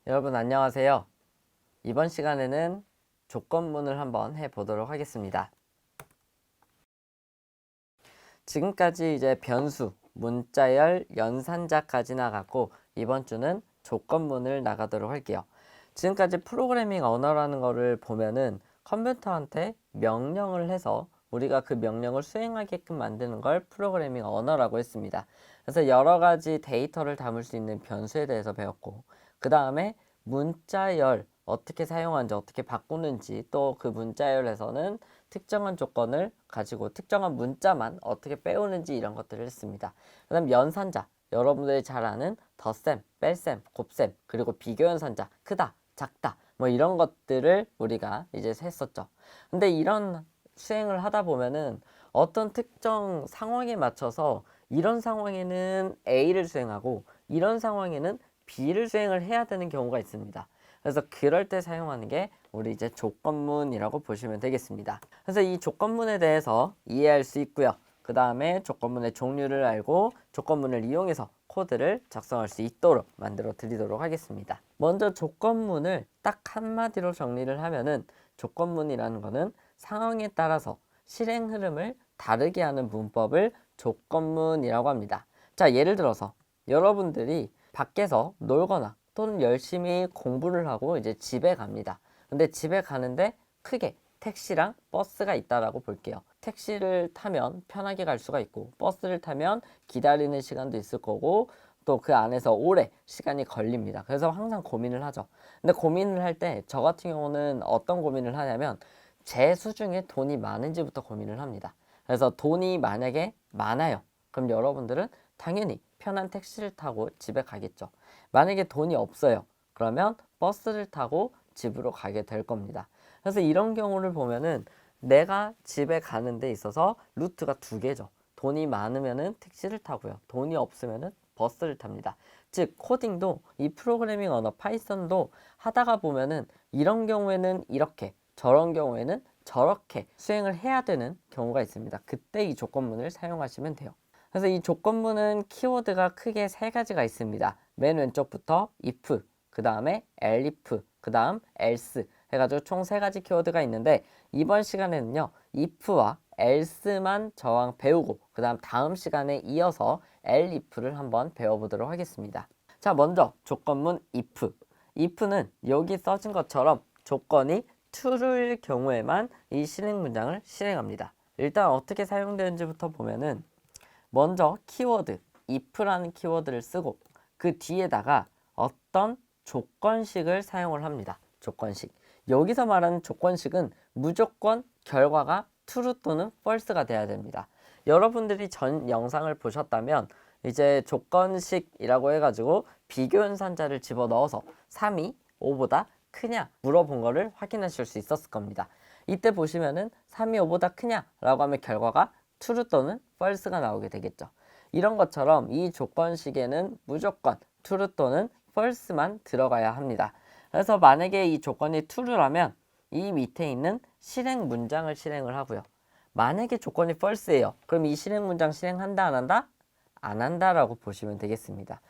여러분 안녕하세요. 이번 시간에는 조건문을 한번 해보도록 하겠습니다. 지금까지 이제 변수, 문자열, 연산자까지 나갔고 이번 주는 조건문을 나가도록 할게요. 지금까지 프로그래밍 언어라는 거를 보면은 컴퓨터한테 명령을 해서 우리가 그 명령을 수행하게끔 만드는 걸 프로그래밍 언어라고 했습니다. 그래서 여러 가지 데이터를 담을 수 있는 변수에 대해서 배웠고 그 다음에 문자열 어떻게 사용하는지 어떻게 바꾸는지 또 그 문자열에서는 특정한 조건을 가지고 특정한 문자만 어떻게 빼오는지 이런 것들을 했습니다. 그 다음 연산자 여러분들이 잘 아는 덧셈, 뺄셈, 곱셈 그리고 비교 연산자 크다, 작다 뭐 이런 것들을 우리가 이제 했었죠. 근데 이런 수행을 하다 보면은 어떤 특정 상황에 맞춰서 이런 상황에는 A를 수행하고 이런 상황에는 B를 수행을 해야 되는 경우가 있습니다. 그래서 그럴 때 사용하는 게 우리 이제 조건문이라고 보시면 되겠습니다. 그래서 이 조건문에 대해서 이해할 수 있고요. 그 다음에 조건문의 종류를 알고 조건문을 이용해서 코드를 작성할 수 있도록 만들어 드리도록 하겠습니다. 먼저 조건문을 딱 한마디로 정리를 하면은 조건문이라는 거는 상황에 따라서 실행 흐름을 다르게 하는 문법을 조건문이라고 합니다. 자, 예를 들어서 여러분들이 밖에서 놀거나 또는 열심히 공부를 하고 이제 집에 갑니다. 근데 집에 가는데 크게 택시랑 버스가 있다라고 볼게요. 택시를 타면 편하게 갈 수가 있고 버스를 타면 기다리는 시간도 있을 거고 또 그 안에서 오래 시간이 걸립니다. 그래서 항상 고민을 하죠. 근데 고민을 할 때 저 같은 경우는 어떤 고민을 하냐면 제 수중에 돈이 많은지부터 고민을 합니다. 그래서 돈이 만약에 많아요. 그럼 여러분들은 당연히 편한 택시를 타고 집에 가겠죠. 만약에 돈이 없어요. 그러면 버스를 타고 집으로 가게 될 겁니다. 그래서 이런 경우를 보면은 내가 집에 가는 데 있어서 루트가 두 개죠. 돈이 많으면은 택시를 타고요. 돈이 없으면은 버스를 탑니다. 즉 코딩도 이 프로그래밍 언어 파이썬도 하다가 보면은 이런 경우에는 이렇게 저런 경우에는 저렇게 수행을 해야 되는 경우가 있습니다. 그때 이 조건문을 사용하시면 돼요. 그래서 이 조건문은 키워드가 크게 세 가지가 있습니다. 맨 왼쪽부터 if, 그 다음에 elif, 그 다음 else 해가지고 총 세 가지 키워드가 있는데 이번 시간에는요 if와 else만 저항 배우고 그 다음 시간에 이어서 elif를 한번 배워보도록 하겠습니다. 자, 먼저 조건문 if. if는 여기 써진 것처럼 조건이 true일 경우에만 이 실행 문장을 실행합니다. 일단 어떻게 사용되는지부터 보면은 먼저 키워드 if라는 키워드를 쓰고 그 뒤에다가 어떤 조건식을 사용을 합니다. 조건식. 여기서 말하는 조건식은 무조건 결과가 true 또는 false가 돼야 됩니다. 여러분들이 전 영상을 보셨다면 이제 조건식이라고 해가지고 비교 연산자를 집어넣어서 3이 5보다 크냐 물어본 거를 확인하실 수 있었을 겁니다. 이때 보시면은 3이 5보다 크냐 라고 하면 결과가 true 또는 false가 나오게 되겠죠. 이런 것처럼 이 조건식에는 무조건 true 또는 false만 들어가야 합니다. 그래서 만약에 이 조건이 true라면 이 밑에 있는 실행 문장을 실행을 하고요. 만약에 조건이 false예요. 그럼 이 실행 문장 실행한다 안 한다? 안 한다라고 보시면 되겠습니다.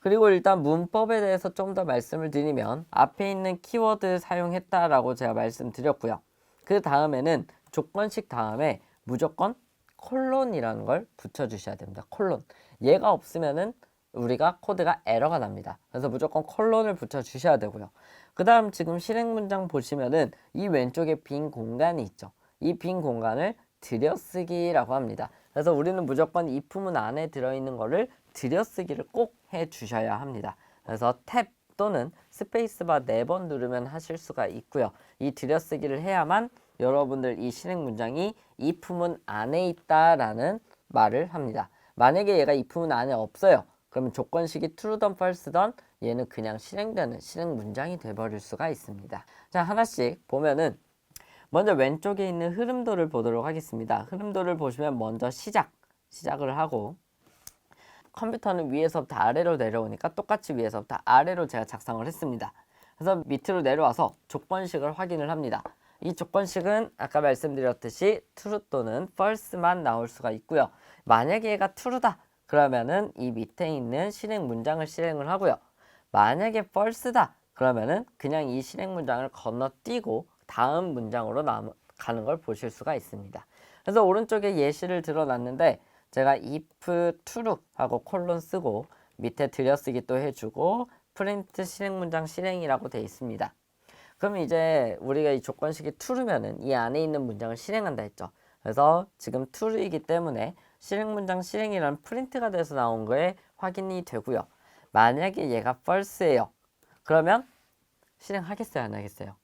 그리고 일단 문법에 대해서 좀 더 말씀을 드리면 앞에 있는 키워드 사용했다라고 제가 말씀드렸고요. 그 다음에는 조건식 다음에 무조건 콜론이라는 걸 붙여주셔야 됩니다. 콜론. 얘가 없으면은 우리가 코드가 에러가 납니다. 그래서 무조건 콜론을 붙여주셔야 되고요. 그 다음 지금 실행 문장 보시면은 이 왼쪽에 빈 공간이 있죠. 이 빈 공간을 들여쓰기라고 합니다. 그래서 우리는 무조건 if문 안에 들어있는 거를 들여쓰기를 꼭 해주셔야 합니다. 그래서 탭 또는 스페이스바 4번 누르면 하실 수가 있고요. 이 들여쓰기를 해야만 여러분들 이 실행 문장이 if문 안에 있다라는 말을 합니다. 만약에 얘가 if문 안에 없어요. 그러면 조건식이 true든 false든 얘는 그냥 실행되는 실행 문장이 돼버릴 수가 있습니다. 자, 하나씩 보면은 먼저 왼쪽에 있는 흐름도를 보도록 하겠습니다. 흐름도를 보시면 먼저 시작을 하고 컴퓨터는 위에서부터 아래로 내려오니까 똑같이 위에서부터 아래로 제가 작성을 했습니다. 그래서 밑으로 내려와서 조건식을 확인을 합니다. 이 조건식은 아까 말씀드렸듯이 true 또는 false만 나올 수가 있고요. 만약에 얘가 true다 그러면은 이 밑에 있는 실행 문장을 실행을 하고요. 만약에 false다 그러면은 그냥 이 실행 문장을 건너뛰고 다음 문장으로 가는 걸 보실 수가 있습니다. 그래서 오른쪽에 예시를 들어놨는데 제가 if true 하고 콜론 쓰고 밑에 들여쓰기 또 해주고 프린트 실행 문장 실행이라고 되어 있습니다. 그럼 이제 우리가 이 조건식이 true면은 이 안에 있는 문장을 실행한다 했죠. 그래서 지금 true이기 때문에 실행 문장 실행이라는 프린트가 돼서 나온 거에 확인이 되고요. 만약에 얘가 false예요. 그러면 실행하겠어요, 안 하겠어요?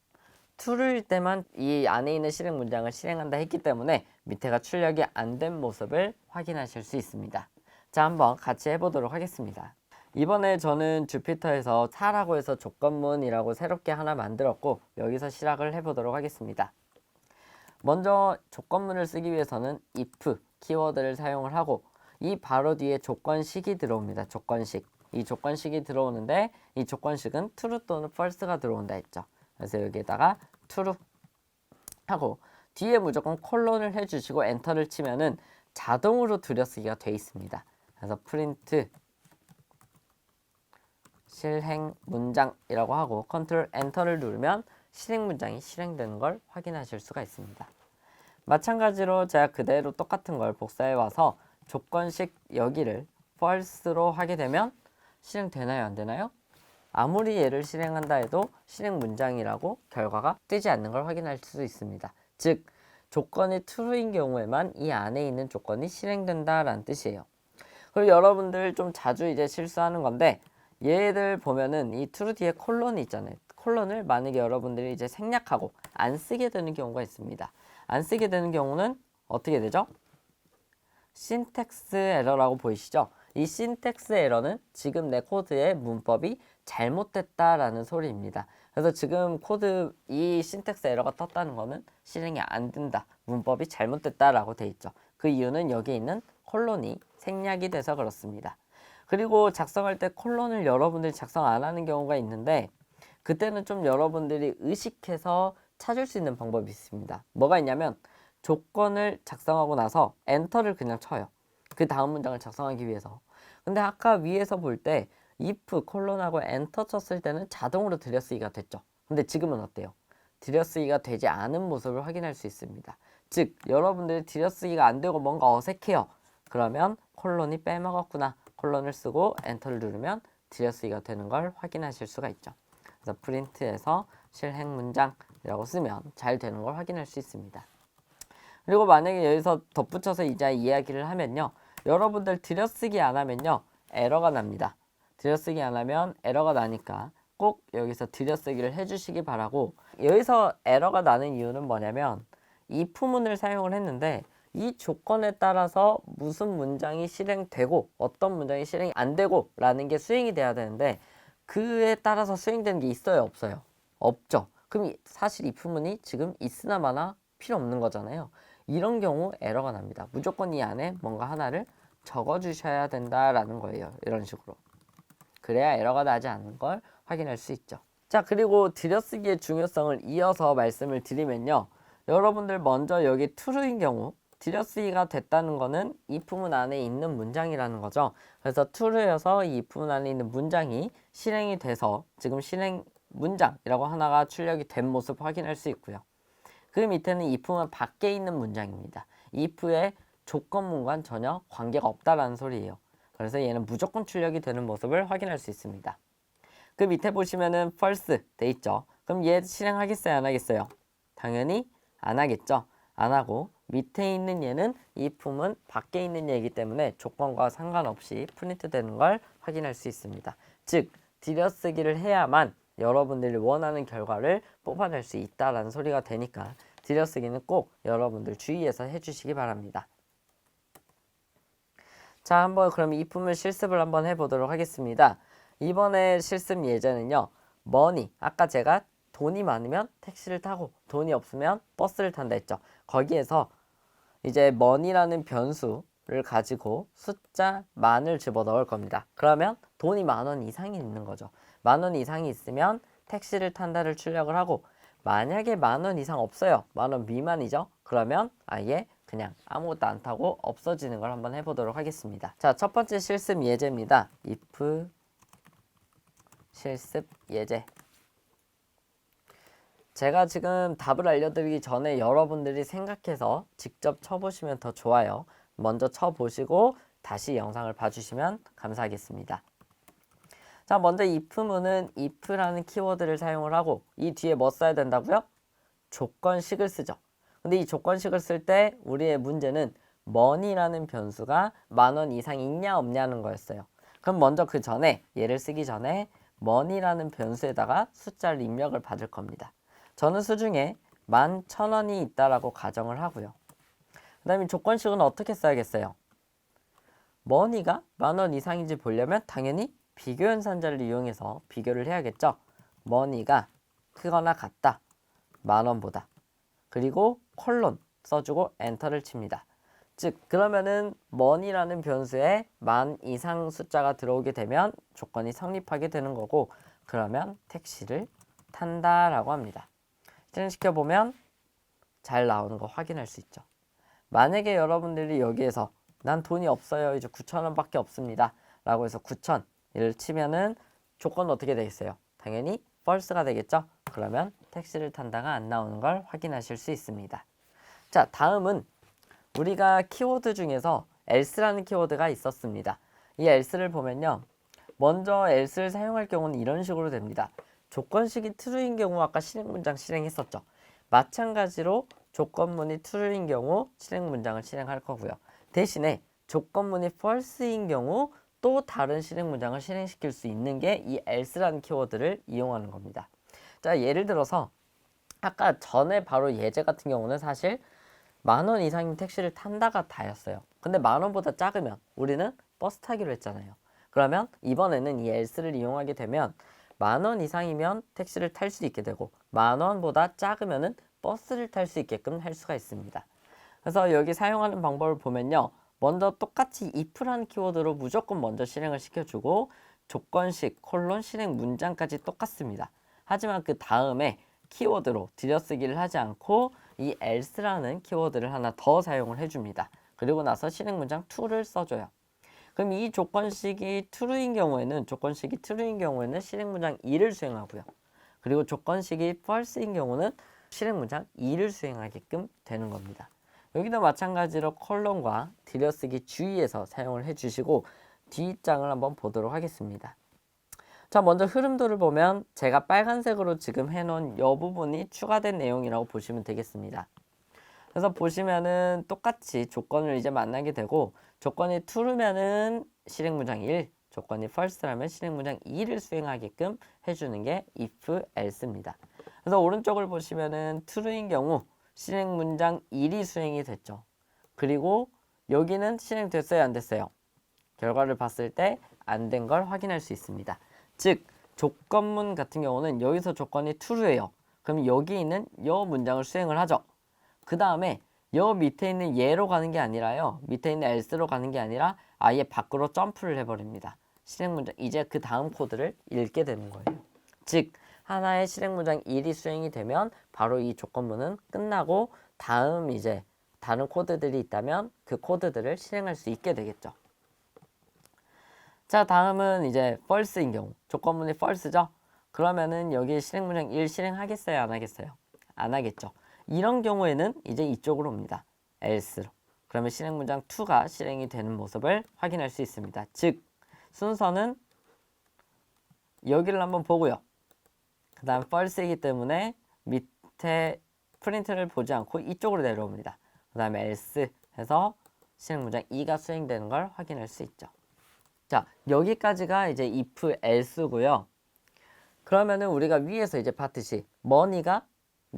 true일 때만 이 안에 있는 실행 문장을 실행한다 했기 때문에 밑에가 출력이 안 된 모습을 확인하실 수 있습니다. 자, 한번 같이 해보도록 하겠습니다. 이번에 저는 주피터에서 4라고 해서 조건문이라고 새롭게 하나 만들었고 여기서 시작을 해보도록 하겠습니다. 먼저 조건문을 쓰기 위해서는 if 키워드를 사용을 하고 이 바로 뒤에 조건식이 들어옵니다. 조건식. 이 조건식이 들어오는데 이 조건식은 true 또는 false가 들어온다 했죠. 그래서 여기에다가 true 하고 뒤에 무조건 콜론을 해주시고 엔터를 치면은 자동으로 들여쓰기가 돼 있습니다. 그래서 프린트 실행 문장이라고 하고 컨트롤 엔터를 누르면 실행 문장이 실행되는 걸 확인하실 수가 있습니다. 마찬가지로 제가 그대로 똑같은 걸 복사해 와서 조건식 여기를 false로 하게 되면 실행되나요, 안 되나요? 아무리 얘를 실행한다 해도 실행 문장이라고 결과가 뜨지 않는 걸 확인할 수 있습니다. 즉 조건이 true인 경우에만 이 안에 있는 조건이 실행된다라는 뜻이에요. 그리고 여러분들 좀 자주 이제 실수하는 건데 얘들 보면은 이 true 뒤에 콜론이 있잖아요. 콜론을 만약에 여러분들이 이제 생략하고 안 쓰게 되는 경우가 있습니다. 안 쓰게 되는 경우는 어떻게 되죠? 신텍스 에러라고 보이시죠? 이 신텍스 에러는 지금 내 코드의 문법이 잘못됐다라는 소리입니다. 그래서 지금 코드 이 신텍스 에러가 떴다는 거는 실행이 안 된다. 문법이 잘못됐다라고 돼 있죠. 그 이유는 여기 있는 콜론이 생략이 돼서 그렇습니다. 그리고 작성할 때 콜론을 여러분들이 작성 안 하는 경우가 있는데 그때는 좀 여러분들이 의식해서 찾을 수 있는 방법이 있습니다. 뭐가 있냐면 조건을 작성하고 나서 엔터를 그냥 쳐요. 그 다음 문장을 작성하기 위해서. 근데 아까 위에서 볼 때 if 콜론하고 엔터 쳤을 때는 자동으로 들여쓰기가 됐죠. 근데 지금은 어때요? 들여쓰기가 되지 않은 모습을 확인할 수 있습니다. 즉 여러분들이 들여쓰기가 안 되고 뭔가 어색해요. 그러면 콜론이 빼먹었구나. 콜론을 쓰고 엔터를 누르면 들여쓰기가 되는 걸 확인하실 수가 있죠. 그래서 프린트에서 실행 문장이라고 쓰면 잘 되는 걸 확인할 수 있습니다. 그리고 만약에 여기서 덧붙여서 이제 이야기를 하면요. 여러분들 들여쓰기 안 하면요. 에러가 납니다. 들여쓰기 안 하면 에러가 나니까 꼭 여기서 들여쓰기를 해주시기 바라고 여기서 에러가 나는 이유는 뭐냐면 if문을 사용을 했는데 이 조건에 따라서 무슨 문장이 실행되고 어떤 문장이 실행이 안 되고 라는 게 수행이 돼야 되는데 그에 따라서 수행되는 게 있어요, 없어요? 없죠. 그럼 사실 if문이 지금 있으나 마나 필요 없는 거잖아요. 이런 경우 에러가 납니다. 무조건 이 안에 뭔가 하나를 적어 주셔야 된다라는 거예요. 이런 식으로. 그래야 에러가 나지 않는 걸 확인할 수 있죠. 자, 그리고 들여쓰기의 중요성을 이어서 말씀을 드리면요. 여러분들 먼저 여기 true인 경우 들여쓰기가 됐다는 거는 if문 안에 있는 문장이라는 거죠. 그래서 true여서 이 if문 안에 있는 문장이 실행이 돼서 지금 실행 문장이라고 하나가 출력이 된 모습 확인할 수 있고요. 그 밑에는 if문 밖에 있는 문장입니다. if의 조건문과는 전혀 관계가 없다라는 소리예요. 그래서 얘는 무조건 출력이 되는 모습을 확인할 수 있습니다. 그 밑에 보시면은 false 돼 있죠. 그럼 얘 실행하겠어요, 안 하겠어요? 당연히 안 하겠죠. 안 하고 밑에 있는 얘는 if문 밖에 있는 얘이기 때문에 조건과 상관없이 프린트 되는 걸 확인할 수 있습니다. 즉 들여쓰기를 해야만 여러분들이 원하는 결과를 뽑아낼 수 있다라는 소리가 되니까 들여쓰기는 꼭 여러분들 주의해서 해주시기 바랍니다. 자, 한번 그럼 if문 실습을 한번 해보도록 하겠습니다. 이번에 실습 예제는요. money, 아까 제가 돈이 많으면 택시를 타고 돈이 없으면 버스를 탄다 했죠. 거기에서 이제 money라는 변수를 가지고 숫자 만을 집어넣을 겁니다. 그러면 돈이 10,000원 이상이 있는 거죠. 10,000원 이상이 있으면 택시를 탄다를 출력을 하고 만약에 10,000원 이상 없어요. 10,000원 미만이죠. 그러면 아예 그냥 아무것도 안 타고 없어지는 걸 한번 해보도록 하겠습니다. 자, 첫 번째 실습 예제입니다. if 실습 예제 제가 지금 답을 알려드리기 전에 여러분들이 생각해서 직접 쳐보시면 더 좋아요. 먼저 쳐보시고 다시 영상을 봐주시면 감사하겠습니다. 자, 먼저 if문은 if라는 키워드를 사용을 하고 이 뒤에 뭐 써야 된다고요? 조건식을 쓰죠. 근데 이 조건식을 쓸 때 우리의 문제는 money라는 변수가 10,000원 이상 있냐 없냐는 거였어요. 그럼 먼저 그 전에 얘를 쓰기 전에 money라는 변수에다가 숫자를 입력을 받을 겁니다. 저는 수중에 11,000원이 있다라고 가정을 하고요. 그 다음에 조건식은 어떻게 써야겠어요? money가 10,000원 이상인지 보려면 당연히 비교 연산자를 이용해서 비교를 해야겠죠. money가 크거나 같다. 10,000원보다. 그리고 콜론 써주고 엔터를 칩니다. 즉 그러면은 money라는 변수에 10,000 이상 숫자가 들어오게 되면 조건이 성립하게 되는 거고 그러면 택시를 탄다라고 합니다. 실행시켜 보면 잘 나오는 거 확인할 수 있죠. 만약에 여러분들이 여기에서 난 돈이 없어요. 이제 9,000원 밖에 없습니다. 라고 해서 9,000을 치면은 조건은 어떻게 되겠어요? 당연히 false가 되겠죠. 그러면 택시를 탄다가 안 나오는 걸 확인하실 수 있습니다. 자, 다음은 우리가 키워드 중에서 else라는 키워드가 있었습니다. 이 else를 보면요. 먼저 else를 사용할 경우는 이런 식으로 됩니다. 조건식이 true인 경우 아까 실행문장 실행했었죠. 마찬가지로 조건문이 true인 경우 실행문장을 실행할 거고요. 대신에 조건문이 false인 경우 또 다른 실행문장을 실행시킬 수 있는 게 이 else라는 키워드를 이용하는 겁니다. 자, 예를 들어서 아까 전에 바로 예제 같은 경우는 사실 10,000원 이상인 택시를 탄다가 다였어요. 근데 10,000원보다 작으면 우리는 버스 타기로 했잖아요. 그러면 이번에는 이 else를 이용하게 되면 10,000원 이상이면 택시를 탈 수 있게 되고 10,000원보다 작으면은 버스를 탈 수 있게끔 할 수가 있습니다. 그래서 여기 사용하는 방법을 보면요. 먼저 똑같이 if라는 키워드로 무조건 먼저 실행을 시켜주고 조건식 콜론 실행 문장까지 똑같습니다. 하지만 그 다음에 키워드로 들여쓰기를 하지 않고 이 else라는 키워드를 하나 더 사용을 해줍니다. 그리고 나서 실행 문장 to를 써줘요. 그럼 이 조건식이 true인 경우에는 실행 문장 2를 수행하고요. 그리고 조건식이 false인 경우는 실행 문장 2를 수행하게끔 되는 겁니다. 여기도 마찬가지로 컬럼과 들여쓰기 주의해서 사용을 해주시고 뒷장을 한번 보도록 하겠습니다. 자, 먼저 흐름도를 보면 제가 빨간색으로 지금 해놓은 이 부분이 추가된 내용이라고 보시면 되겠습니다. 그래서 보시면은 똑같이 조건을 이제 만나게 되고 조건이 true면은 실행문장 1, 조건이 false라면 실행문장 2를 수행하게끔 해주는 게 if, else입니다. 그래서 오른쪽을 보시면은 true인 경우 실행문장 1이 수행이 됐죠. 그리고 여기는 실행됐어요, 안 됐어요? 결과를 봤을 때 안 된 걸 확인할 수 있습니다. 즉 조건문 같은 경우는 여기서 조건이 true예요. 그럼 여기 있는 이 문장을 수행을 하죠. 그 다음에 여 밑에 있는 얘로 가는 게 아니라요. 밑에 있는 else로 가는 게 아니라 아예 밖으로 점프를 해버립니다. 실행문장 이제 그 다음 코드를 읽게 되는 거예요. 즉 하나의 실행문장 1이 수행이 되면 바로 이 조건문은 끝나고 다음 이제 다른 코드들이 있다면 그 코드들을 실행할 수 있게 되겠죠. 자, 다음은 이제 false인 경우 조건문이 false죠. 그러면은 여기 실행문장 1 실행하겠어요, 안 하겠어요? 안 하겠죠. 이런 경우에는 이제 이쪽으로 옵니다. else로. 그러면 실행문장 2가 실행이 되는 모습을 확인할 수 있습니다. 즉 순서는 여기를 한번 보고요. 그 다음 false이기 때문에 밑에 프린트를 보지 않고 이쪽으로 내려옵니다. 그 다음에 else 해서 실행문장 2가 수행되는 걸 확인할 수 있죠. 자, 여기까지가 이제 if, else고요. 그러면은 우리가 위에서 이제 봤듯이 money가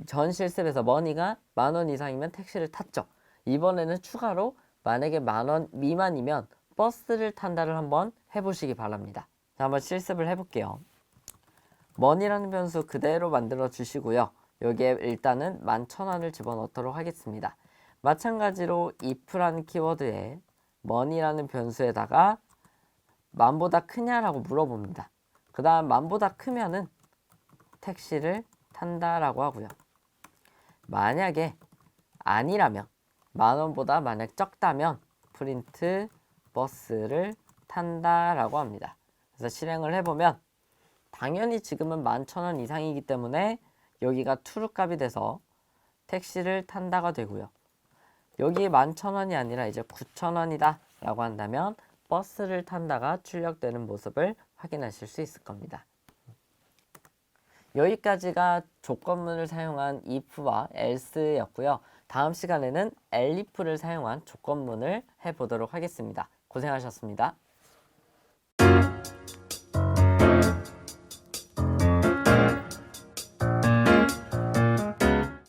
전 실습에서 money가 10,000원 이상이면 택시를 탔죠. 이번에는 추가로 만약에 10,000원 미만이면 버스를 탄다를 한번 해보시기 바랍니다. 자, 한번 실습을 해볼게요. money라는 변수 그대로 만들어 주시고요. 여기에 일단은 11,000원을 집어넣도록 하겠습니다. 마찬가지로 if라는 키워드에 money라는 변수에다가 만보다 크냐라고 물어봅니다. 그 다음 만보다 크면은 택시를 탄다라고 하고요. 만약에 아니라면 10,000원보다 만약 적다면 프린트 버스를 탄다라고 합니다. 그래서 실행을 해보면 당연히 지금은 11,000원 이상이기 때문에 여기가 true 값이 돼서 택시를 탄다가 되고요. 여기 11,000원이 아니라 이제 9,000원이다 라고 한다면 버스를 탄다가 출력되는 모습을 확인하실 수 있을 겁니다. 여기까지가 조건문을 사용한 if와 else였고요. 다음 시간에는 elif를 사용한 조건문을 해보도록 하겠습니다. 고생하셨습니다.